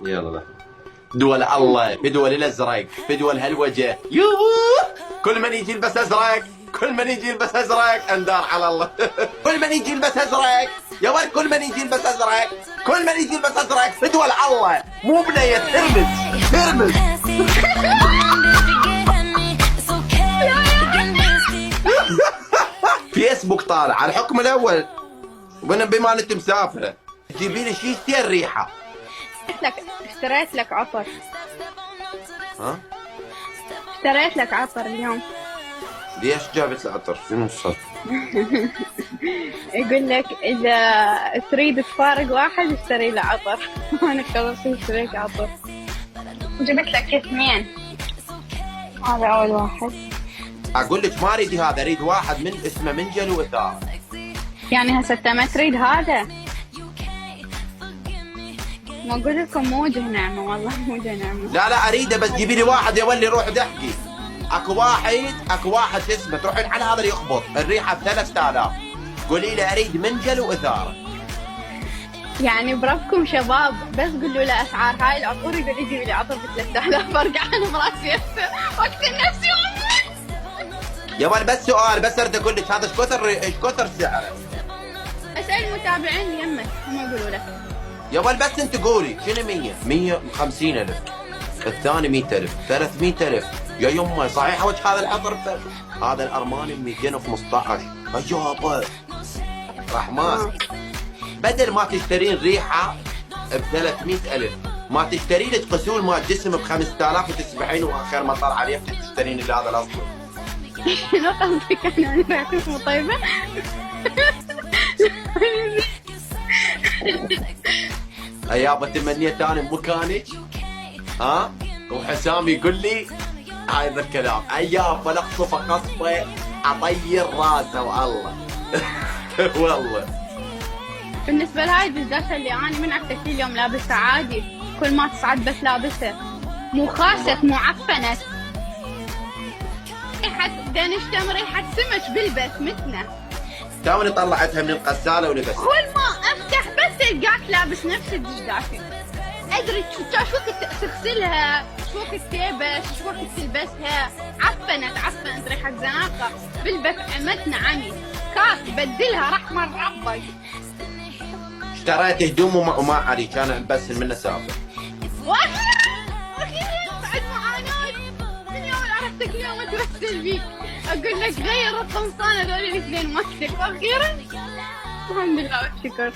يلا. دول الله، في دول الازرق، في دول هالوجه، يوه كل من يجي يلبس ازرق، كل من يجي يلبس ازرق اندار على الله. كل من يجي يلبس ازرق يا ولد، كل من يجي يلبس ازرق، كل من يجي يلبس ازرق في دول الله، مو بنية ترمز ترمز. فيسبوك طالع على الحكم الاول، بما انت مسافره تجيبي لي شيشتين ريحه. اشتريت لك عطر. ها؟ اشتريت لك عطر اليوم. ليش جابت لي عطر؟ شنو الصوت؟ يقول لك اذا تريد تفارق واحد اشتري له عطر. وانا قررت اشتريت عطر، جبت لك اثنين. هذا اول واحد. اقول لك ما اريد هذا، اريد واحد من اسمه منجل واثار. يعني هسه انت ما تريد هذا؟ ما اقول لكم مو وجه نعمه، والله مو وجه نعمه. لا اريده، بس جيبي لي واحد يا ولي روح دحكي. اكو واحد اسمه تروحين على هذا اللي يخبط الريحه ب 3000، قولي له اريد منجل واثار. يعني بربكم شباب، بس قولوا له اسعار هاي العطور يقول لي جيبي لي عطر ب 3000، ارجع انا براسي واقتل نفسي والله. يا ولد بس سؤال، بس اريد اقول لك هذا ايش كثر سعره؟ اسال المتابعين يمك هم يقولوا لك. يا ولد بس انت قولي شنو 150,000، الثاني 100,000، 300,000. يا يمه صحيح وجه هذا العطر؟ هذا الارماني 215. اجابه رحمن، بدل ما تشترين ريحه ب 300,000 ما تشتري لك غسول مال جسم ب 5000 وتسبحين واخر ما طلع عليك تشترين اللي هذا الاصل. شنو قصدك؟ انا ريحتي مو طيبه؟ يابا تمنيت انا بمكانك، ها؟ وحسام يقول لي هاي ذا الكلام، يابا لقصفه قصفه اطير راسه والله. والله بالنسبه لهاي الدشداشه اللي انا من عفتك اليوم لابسها عادي، كل ما تصعد بس لابسها، مو خاست مو عفنت. ريحه دنشتم ريحه سمك بالبس متنا. توني طلعتها من الغساله ولبست. كل ما افتح بس القاك لابس نفس الدشداشه. ادري شو وقت تغسلها، شو وقت تلبس، شو وقت تلبسها، عفنت ريحه زناقه بالبس عمتنا عمي. كاس بدلها رحمة ربك. اشتريت هدوم وما علي، كان بس من سافر. واخيرا بعد معاناة من يوم عرفتك اليوم اتوسل بيك، اقول لك غير القمصان هذول الاثنين مالتك، واخيرا الحمد لله والشكر.